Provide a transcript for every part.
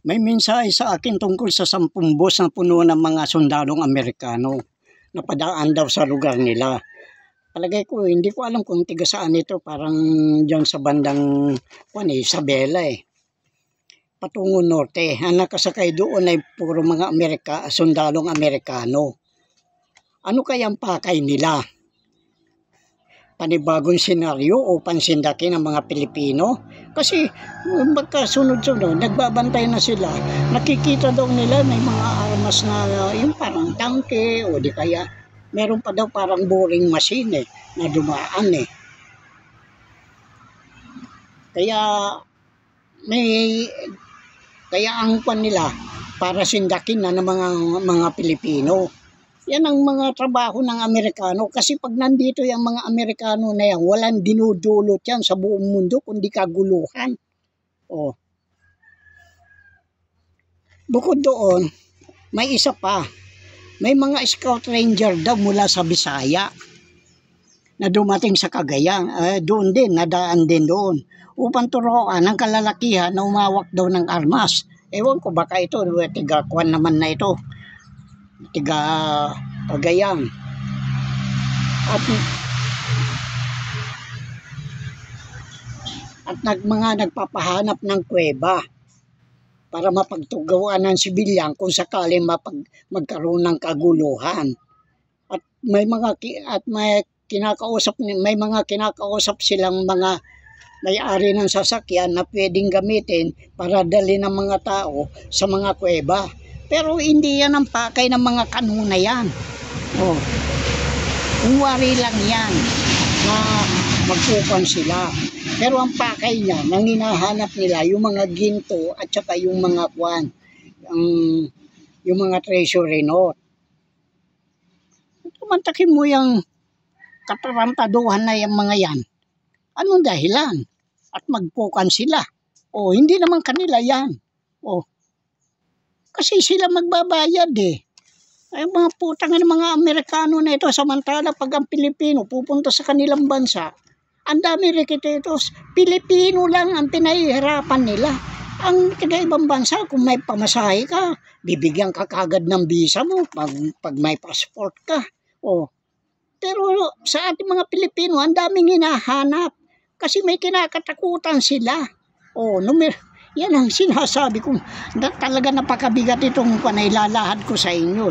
May mensahe sa akin tungkol sa 10 bus na puno ng mga sundalong Amerikano na padaan daw sa lugar nila. Palagay ko, hindi ko alam kung tiga saan ito. Parang dyan sa bandang Isabela patungo norte. Ang nakasakay doon ay puro mga sundalong Amerikano. Ano kayang pakay nila? Panibagong senaryo o pansindaki ng mga Pilipino? Kasi magkasunod-sunod, nagbabantay na sila. Nakikita daw nila may mga armas na yung parang tangke o di kaya meron pa daw parang boring machine na dumaan Kaya ang kwan nila para sindakin na ng mga Pilipino. Yan ang mga trabaho ng Amerikano. Kasi pag nandito yung mga Amerikano na yan, walang dinudulot yan sa buong mundo kundi kaguluhan. Bukod doon, may isa pa. May mga scout ranger daw mula sa Bisaya na dumating sa Cagayan. Doon din, nadaan din doon. Upang turuan ang kalalakihan na umawak daw ng armas. Ewan ko baka ito, tiga-kwan naman na ito. Tiga Cagayan. At mga nagpapahanap ng kuweba para mapagtugawaan ng sibilyan kung sakaling magkaroon ng kaguluhan. At may mga kinakausap silang mga may-ari ng sasakyan na pwedeng gamitin para dali ng mga tao sa mga kuweba. Pero hindi yan ang pakay ng mga kanuna yan. Unwari lang yan na magpupan sila. Pero ang pakay niya, nang hinahanap nila yung mga ginto at saka yung mga yung mga treasury note. Tumantakin mo yung katarantaduhan na yung mga yan. Anong dahilan? At magpukan sila. Hindi naman kanila yan. Kasi sila magbabayad Ay mga putang ng mga Amerikano na ito, samantala pag ang Pilipino pupunta sa kanilang bansa, ang dami rekititos, Pilipino lang ang pinahihirapan nila. Ang ibang bansa, kung may pamasahe ka, bibigyan ka kagad ng visa mo pag may passport ka. Pero sa ating mga Pilipino, ang daming hinahanap kasi may kinakatakutan sila. Yan ang sinasabi ko. Talaga napakabigat itong panailalahad ko sa inyo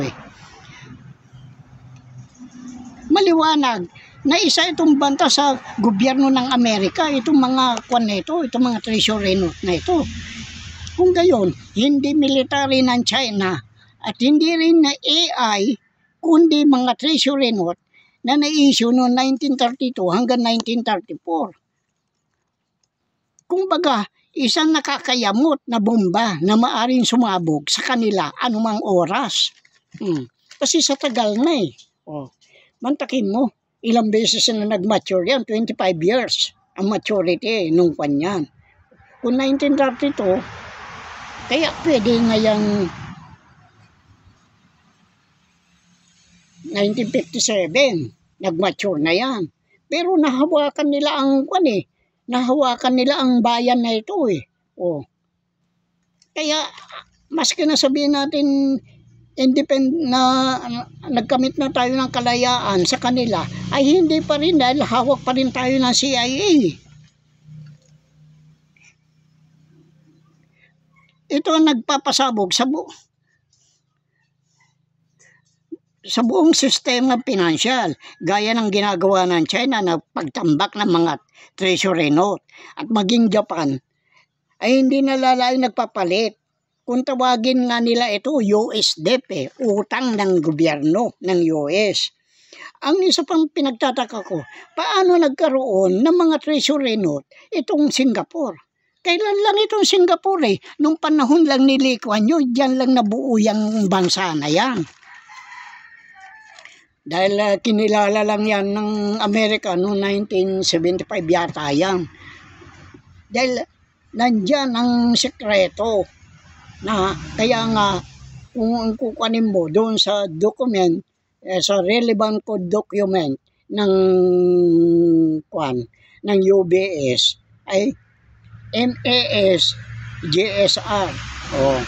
Maliwanag na isa itong banta sa gobyerno ng Amerika, itong mga itong mga treasury note na ito. Kung gayon, hindi military ng China at hindi rin na AI, kundi mga treasury note na na-issue noong 1932 hanggang 1934. Kumbaga, isang nakakayamot na bomba na maaring sumabog sa kanila anumang oras. Kasi sa tagal na Mantakin mo, ilang beses na nag-mature yan, 25 years ang maturity nung kanyan. Kung 1932, kaya pwede ngayang 1957, nag-mature na yan. Pero nahawakan nila ang nahawakan nila ang bayan na ito Kaya maski na sabihin natin nagkamit na tayo ng kalayaan sa kanila, ay hindi pa rin dahil hawak pa rin tayo ng CIA. Ito ang nagpapasabog sa buong sistema pinansyal, gaya ng ginagawa ng China na pagtambak ng mga treasury note. At maging Japan ay hindi nalalaing nagpapalit. Kung tawagin nga nila ito US debt utang ng gobyerno ng US. Ang isa pang pinagtataka ko, paano nagkaroon ng mga treasury note itong Singapore? Kailan lang itong Singapore nung panahon lang ni Lee Kuan Yew, diyan lang nabuo yung bansa na yan. Dahil kinilala lang yan ng Amerika noong 1975 yata yan. Dahil nandyan ang sekreto na kaya nga kung kukunin mo doon sa document, sa relevant code document ng UBS ay MAS GSR Oh,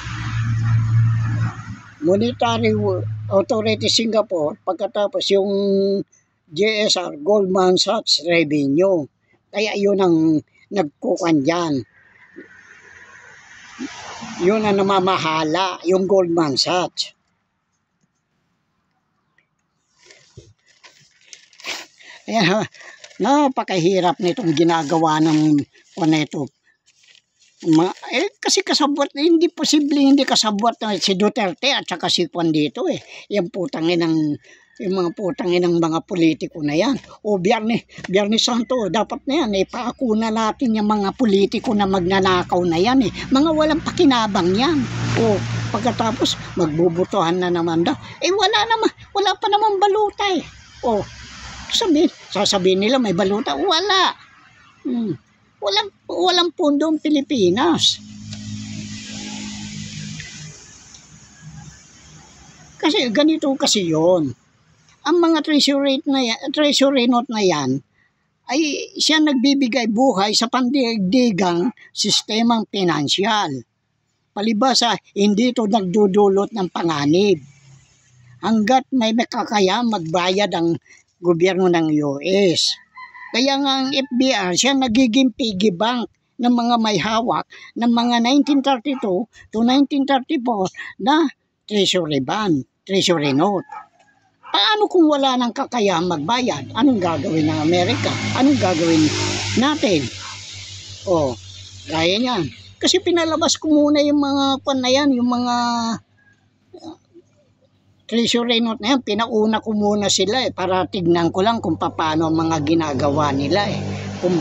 Monetary Authority Singapore, pagkatapos yung GSR, Goldman Sachs Revenue. Kaya yun ang nagkukan dyan. Yun ang namamahala, yung Goldman Sachs. Ayan, napakahirap nitong ginagawa ng ito. Kasi kasabwat, hindi posible hindi kasabwat na si Duterte at saka si Juan dito eh. Yung mga putangin ng mga politiko na yan. O Biyernes Santo, dapat na yan. Paako na natin yung mga politiko na magnanakaw na yan eh. Mga walang pakinabang yan. O pagkatapos, magbubutuhan na naman daw. Wala pa naman baluta eh. O, sasabihin nila may baluta. Wala. Walang pondo ang Pilipinas. Kasi ganito kasi yon. Ang mga treasury note na yan ay siya nagbibigay buhay sa pandigdigang sistemang pinansyal. Palibasa, hindi ito nagdudulot ng panganib. Hanggat may makakaya magbayad ang gobyerno ng US. Kaya nga ang FBR, siya nagiging piggy bank ng mga may hawak ng mga 1932 to 1934 na treasury bond, treasury note. Paano kung wala nang kakayahang magbayad? Anong gagawin ng Amerika? Anong gagawin natin? Gaya niyan. Kasi pinalabas ko muna yung mga yung mga treasury note na yan, pinauna ko muna sila para tignan ko lang kung paano ang mga ginagawa nila kung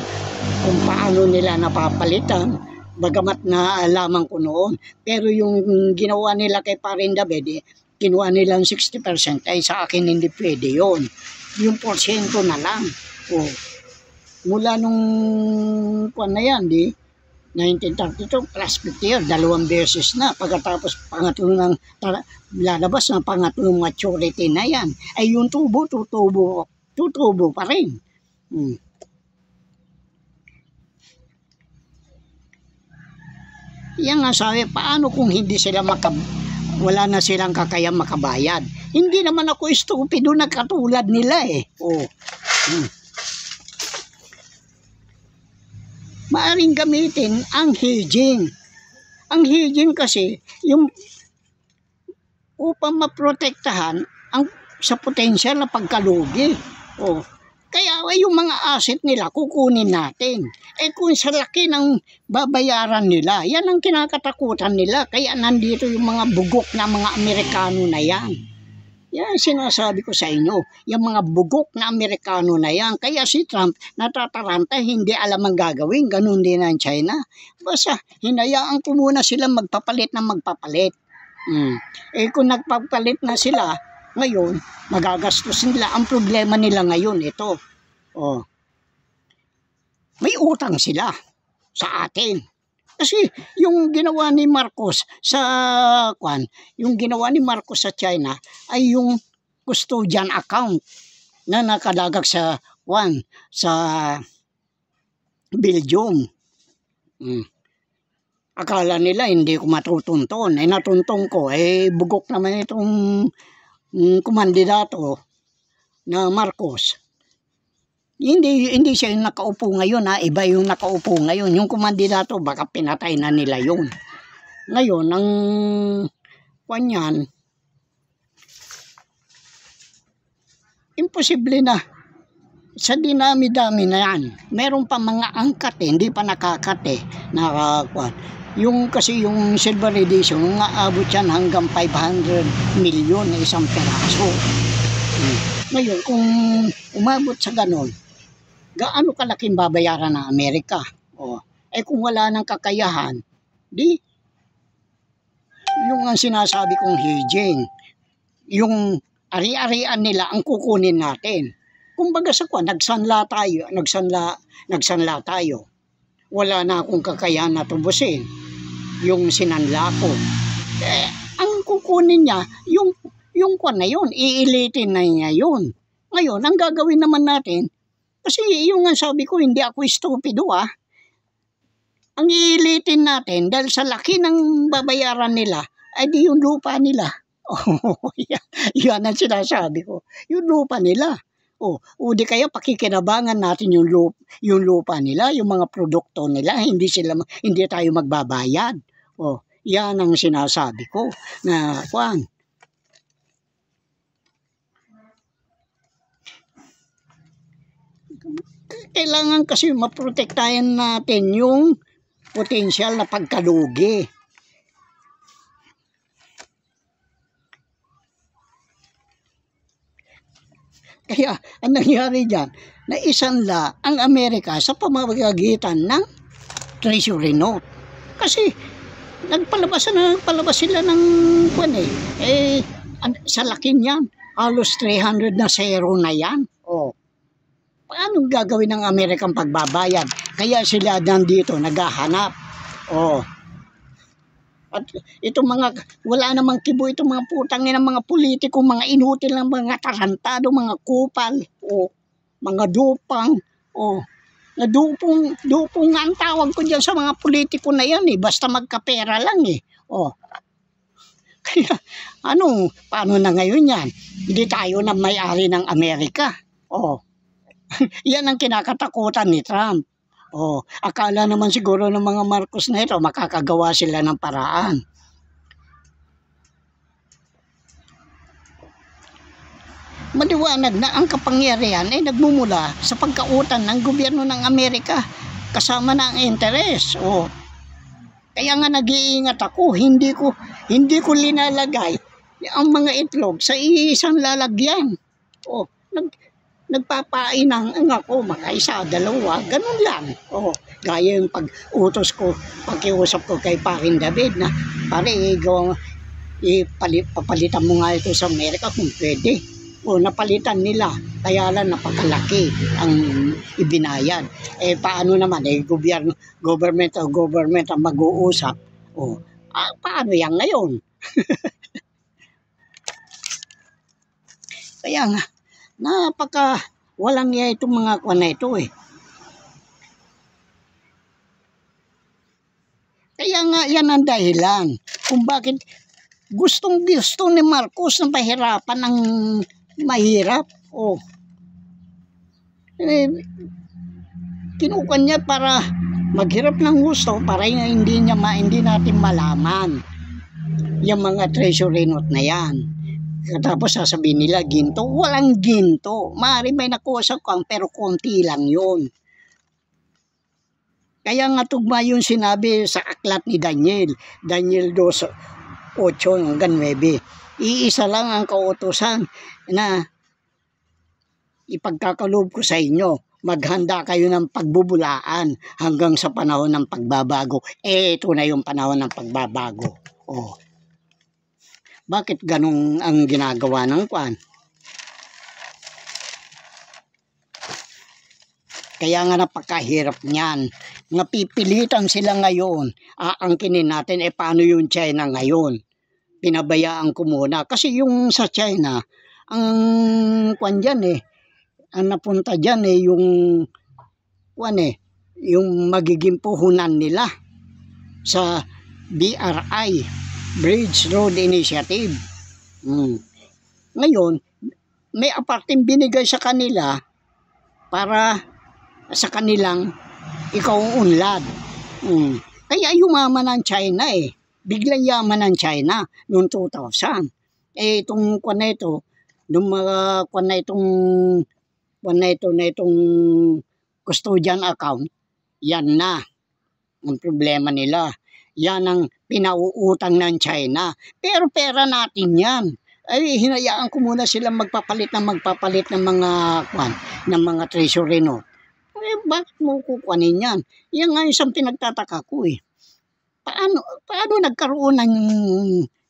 paano nila napapalitan, bagamat na alaman ko noon. Pero yung ginawa nila kay Parin David, kinuha nilang 60%, ay sa akin hindi pwede yun. Yung porsyento na lang. Mula nung na yan, 1932 plus 50 years, 2 beses na. Pagkatapos pangatlong lalabas ng pangatlong maturity na yan, ay yung tutubo pa rin. Yan nga sabi, paano kung hindi sila wala na silang kakayang makabayad? Hindi naman ako stupido na katulad nila eh. Maaring gamitin ang hedging. Ang hedging kasi, yung upang maprotektahan sa potensyal na pagkalugi. Kaya yung mga asset nila, kukunin natin. Kung sa laki ng babayaran nila, yan ang kinakatakutan nila. Kaya nandito yung mga bugok na mga Amerikano na yan. Yan sinasabi ko sa inyo, yung mga bugok na Amerikano na yan. Kaya si Trump natataranta, hindi alam ang gagawin, ganun din ang China. Basta hinayaan ko muna sila magpapalit. Kung nagpapalit na sila, ngayon, magagastos nila. Ang problema nila ngayon, ito. May utang sila sa atin. Kasi yung ginawa ni Marcos sa China ay yung custodian account na nakalagak sa Belgium. Akala nila hindi ko matutunton. Natuntong ko. Bugok naman itong kumandidato na Marcos. Hindi siya yung nakaupo ngayon iba yung nakaupo ngayon. Yung kumandidato baka pinatay na nila yun. Ngayon ang kanyan imposible na sa dinami-dami na yan. Meron pa mga angkat hindi pa nakakat yung kasi yung silver edition aabot yan hanggang 500 million na isang peraso. Ngayon kung umabot sa ganon, gaano kalaking babayaran ng Amerika? Kung wala nang kakayahan, yung ang sinasabi kong hedging, yung ari-arian nila ang kukunin natin. Kumbaga sa nagsanla tayo. Wala na akong kakayahan na tubusin yung sinanla ko. Ang kukunin niya, yung na yun, iilitin na niya yun. Ngayon, ang gagawin naman natin, kasi yung sabi ko, hindi ako stupido Ang iilitin natin dahil sa laki ng babayaran nila, ay di yung lupa nila. Oh, yan ang sinasabi ko. Yung lupa nila. O di kaya pakikinabangan natin yung lupa nila, yung mga produkto nila, hindi tayo magbabayad. Yan ang sinasabi ko na kwan. Kailangan kasi maprotektahan natin yung potensyal na pagkalugi. Kaya ang nangyari dyan, naisanla ang Amerika sa pamamagitan ng treasury note. Kasi nagpalabas sila ng kwan sa laki niyan, halos 300 na zero na yan. Paano gagawin ng Amerikang pagbabayad? Kaya sila nandito naghahanap. At itong wala namang kibo itong mga putang ng mga politiko, mga inutil ng mga tarantado, mga kupal, mga dupang, na dupong nga ang tawag ko dyan sa mga politiko na yan basta magkapera lang Kaya paano na ngayon yan? Hindi tayo na may-ari ng Amerika. Yan ang kinakatakutan ni Trump. Akala naman siguro ng mga Marcos na ito, makakagawa sila ng paraan. Maliwanag na ang kapangyarihan ay nagmumula sa pagkautan ng gobyerno ng Amerika kasama na ang interes. Kaya nga nag-iingat ako, hindi ko linalagay ang mga itlog sa isang lalagyan. Nagpapainang ako, makaisa, dalawa, ganun lang. Gaya yung pag-utos ko, pakiusap ko kay Paring David na, pare, papalitan mo nga ito sa Amerika kung pwede. Napalitan nila, kaya lang napakalaki ang ibinayad. Paano naman, government ang mag-uusap. Paano yan ngayon? Kaya nga, walang niya itong mga kwan na ito Kaya nga yan ang dahilan kung bakit gustong ni Marcos na pahirapan ng mahirap. Kinukuha niya para maghirap ng gusto para hindi natin malaman yung mga treasury note na yan. Tapos sasabihin nila ginto, walang ginto. Maaari may nakuha sa kwan pero konti lang yun. Kaya nga tugma yung sinabi sa aklat ni Daniel 2:8 hanggang 9. Iisa lang ang kautusan na ipagkakaloob ko sa inyo. Maghanda kayo ng pagbubulaan hanggang sa panahon ng pagbabago. Ito na yung panahon ng pagbabago. Bakit ganun ang ginagawa ng kwan? Kaya nga napakahirap niyan. Napipilitan sila ngayon. Aangkinin natin, paano yung China ngayon? Pinabayaan ko muna. Kasi yung sa China, ang kwan dyan ang napunta dyan yung kwan yung magiging puhunan nila sa BRI. Bridge Road Initiative. Ngayon, may aparting binigay sa kanila para sa kanilang ikaw-unlad. Kaya yumaman ang China Biglang yaman ang China noong 2000. Itong kwan na ito, itong custodian account, yan na ang problema nila. Yan ang pinauutang ng China. Pero pera natin yan. Hinayaan ko muna silang magpapalit ng mga treasury note. Bakit mo kukuhanin yan? Yan nga isang pinagtataka ko Paano nagkaroon ng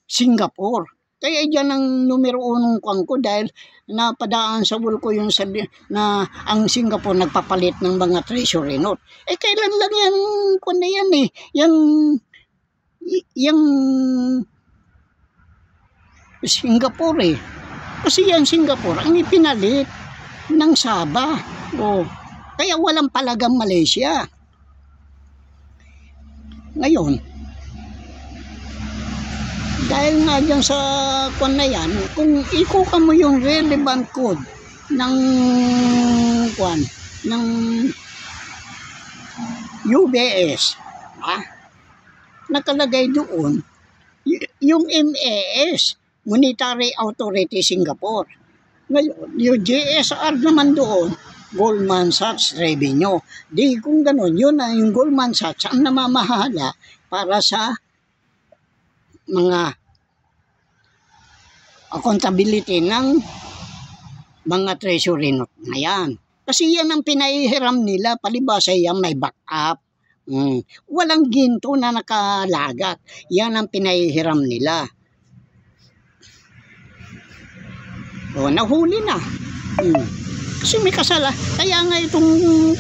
Singapore? Kaya dyan ang numero 1 kwan ko dahil napadaan sa bull ko yung sabi na ang Singapore nagpapalit ng mga treasury note. Kailan lang yan kwan na yan yung Singapore Kasi yan Singapore ang ipinalit ng Sabah. Kaya walang palagang Malaysia. Ngayon, dahil nga dyan sa kwan na yan, kung ikuha mo yung relevant code ng kwan, ng UBS, nakalagay doon, yung MAS, Monetary Authority Singapore. Ngayon, yung GSR naman doon, Goldman Sachs Revenue. Di kung gano'n, yun na yung Goldman Sachs ang namamahala para sa mga accountability ng mga treasury note na yan. Kasi yan ang pinahihiram nila, palibasa yan may backup. Walang ginto na nakalagat. Yan ang pinahihiram nila. O, nahuli na. Kasi may kasala. Kaya nga itong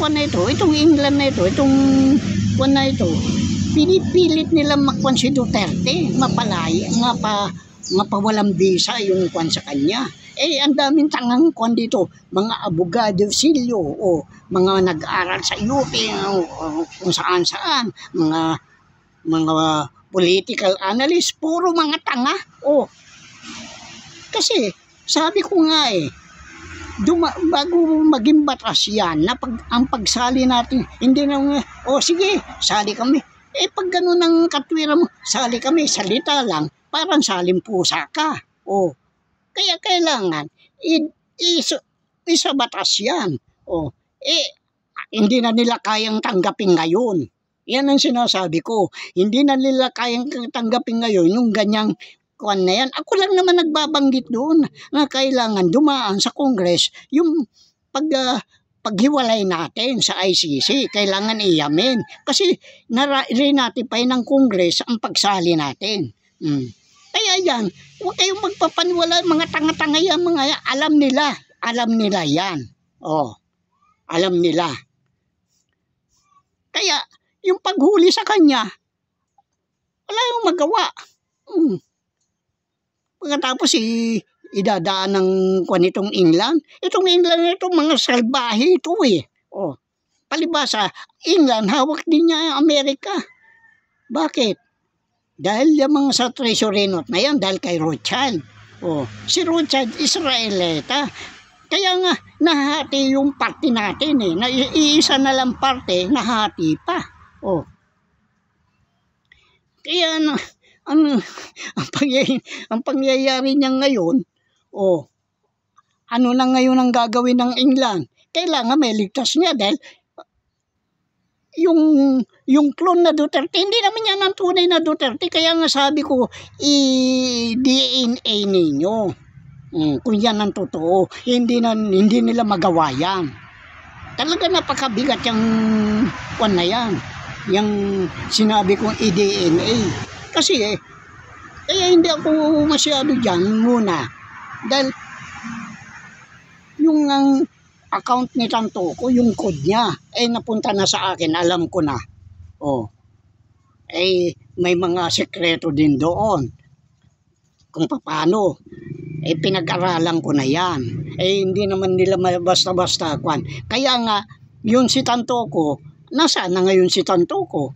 kwan na ito, itong England na ito, itong kwan na ito, pinipilit nila makwan si Duterte, mapalaya, mapawalang visa yung kwan sa kanya. Ang daming tangang kwan dito, mga abogado, silyo, o mga nag-aral sa UP, kung saan-saan, mga political analyst, puro mga tanga. Kasi, sabi ko nga bago maging batas yan, na ang pagsali natin, hindi na, sige, sali kami. Pag gano'n ang katwira mo, sali kami, salita lang, parang salim pusa ka. Kaya kailangan, isa batas yan. Hindi na nila kayang tanggapin ngayon. Yan ang sinasabi ko. Hindi na nila kayang tanggapin ngayon yung ganyang kuwan na yan. Ako lang naman nagbabanggit doon na kailangan dumaan sa Congress yung paghiwalay natin sa ICC. Kailangan iyamin. Kasi rinatipay ng Congress ang pagsali natin. Kaya yan, huwag kayong magpapaniwala, mga tanga-tanga yan, alam nila yan. Alam nila. Kaya, yung paghuli sa kanya, wala yung magawa. Pagkatapos, idadaan ng kwan itong England. Itong England na ito, mga salbahe ito palibasa, England, hawak din niya ang Amerika. Bakit? Dahil yung mga sa treasury note na yan, dahil kay Rothschild. Si Rothschild, Israelita. Kaya nga, nahati yung party natin iisa na lang parte, nahati pa. Kaya ang pangyayari niya ngayon, ano na ngayon ang gagawin ng England? Kailangan may ligtas niya dahil yung clone na Duterte, hindi naman yan ang tunay na Duterte. Kaya nga sabi ko, i-DNA ninyo. Kung yan ang totoo, hindi nila magawa yan. Talaga napakabigat yung kwan na yan. Yung sinabi kong i-DNA. Kasi kaya hindi ako masyado dyan muna. Dahil yung account ni Tanto ko, yung code niya, napunta na sa akin, alam ko na. May mga sekreto din doon. Kung paano. Pinag-aralan ko na yan. Hindi naman nila basta-basta kwan. Kaya nga, yung si Tanto ko, nasaan na ngayon si Tanto ko?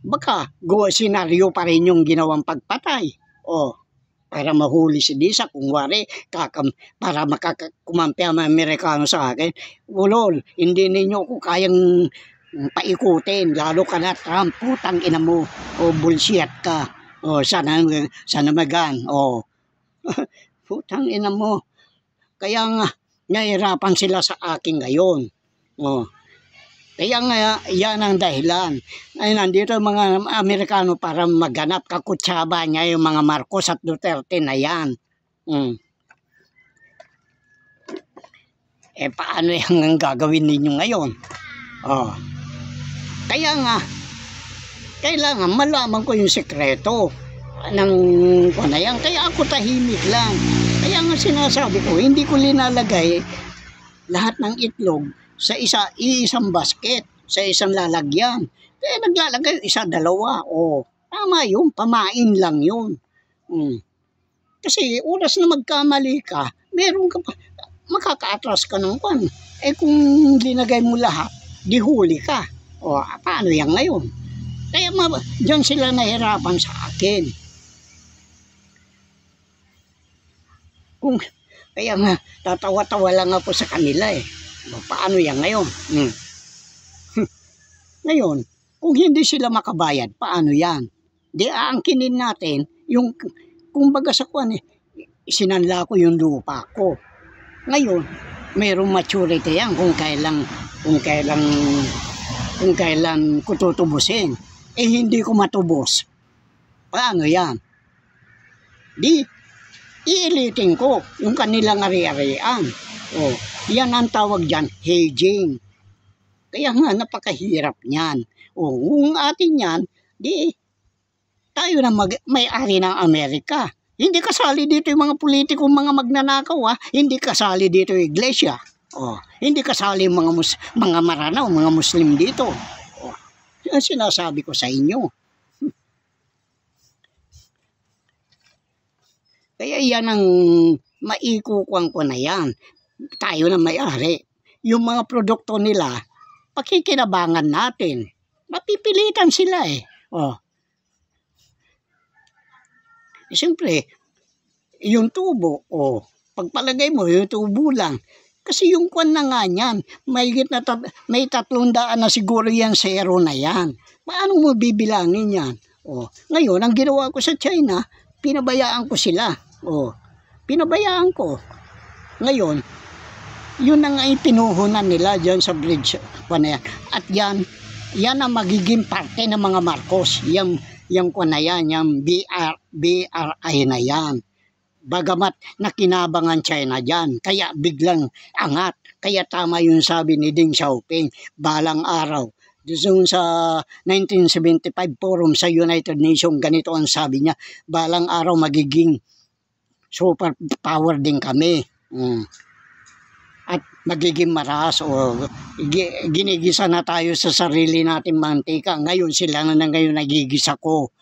Baka, senaryo pa rin yung ginawang pagpatay. Para mahuli si Disa, kung wari, para kumampi ang Amerikano sa akin. Ulol, hindi ninyo ko kayang paikutin, lalo ka na Trump, putang ina mo, bullshit ka, sana magan, putang ina mo. Kaya nga, nahirapan sila sa akin ngayon. Kaya nga, yan ang dahilan. Nandito mga Amerikano para maghanap, kakutsaba niya yung mga Marcos at Duterte na yan. Paano yung gagawin ninyo ngayon? Kaya nga, kailangan malaman ko yung sekreto ng kunayan. Kaya ako tahimik lang. Kaya nga sinasabi ko, hindi ko linalagay lahat ng itlog sa isang basket, sa isang lalagyan. Kaya naglalagay isa, dalawa. Tama yun, pamain lang yun. Kasi oras na magkamali ka, meron ka pa, makaka-atras ka ng kwan. Kung linagay mo lahat, di huli ka. Paano yan ngayon? Kaya diyan sila nahirapan sa akin. Kaya nga, tatawa-tawa lang ako sa kanila eh. Paano yan ngayon? Ngayon, kung hindi sila makabayad, paano yan? Di aangkinin natin yung, kumbaga sa kuwan eh, sinanla ko yung lupa ko. Ngayon, mayroong maturity yan kung kailan ko tutubusin. Eh hindi ko matubos. Paano yan? Di, iilitin ko yung kanilang ari-arian. O, yan ang tawag dyan, hedging. Kaya nga, napakahirap niyan. O, kung atin yan, di, tayo na may-ari ng Amerika. Hindi kasali dito yung mga politikong mga magnanakaw, ha? Hindi kasali dito yung iglesia. O, hindi kasali yung mga maranaw, mga Muslim dito. O, yan sinasabi ko sa inyo. Kaya yan ang maikukuhan ko na yan. Tayo na may-ari. Yung mga produkto nila, pakikinabangan natin. Mapipilitan sila eh. O. Siyempre, yung tubo, pagpalagay mo, yung tubo lang. Kasi yung kwan na nga yan, may 300 na siguro yan zero na yan. Paano mo bibilangin yan? Ngayon, ang ginawa ko sa China, pinabayaan ko sila. Pinabayaan ko. Ngayon, yun ang ipinuhunan nila dyan sa bridge. At yan ang magiging parte ng mga Marcos. Yung kwan na yan, yung BRI na yan. Bagamat nakinabangan China dyan, kaya biglang angat. Kaya tama yung sabi ni Deng Xiaoping, balang araw. Doon sa 1975 forum sa United Nations, ganito ang sabi niya, balang araw magiging superpower din kami. At magiging maras ginigisa na tayo sa sarili natin mantika. Ngayon sila na ngayon nagigisa ko.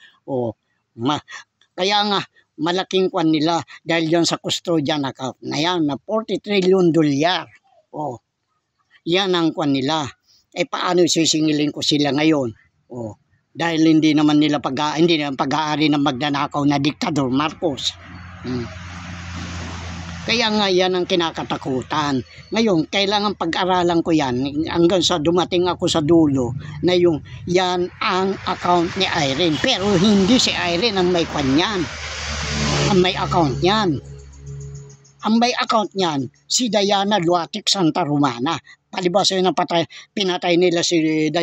Kaya nga malaking kwan nila dahil yan sa custodian account na yan na $40 trillion. Yan ang kwan nila. Paano sisingilin ko sila ngayon? Dahil hindi naman pag-aari ng magnanakaw na diktador Marcos. Kaya nga yan ang kinakatakutan. Ngayon, kailangan pag-aralan ko yan hanggang sa dumating ako sa dulo na yan ang account ni Irene. Pero hindi si Irene ang may kwan yan. Ang may account yan. Ang may account niyan, si Diana Luatic Santa Romana. Palibas yun ang pinatay nila si Diana.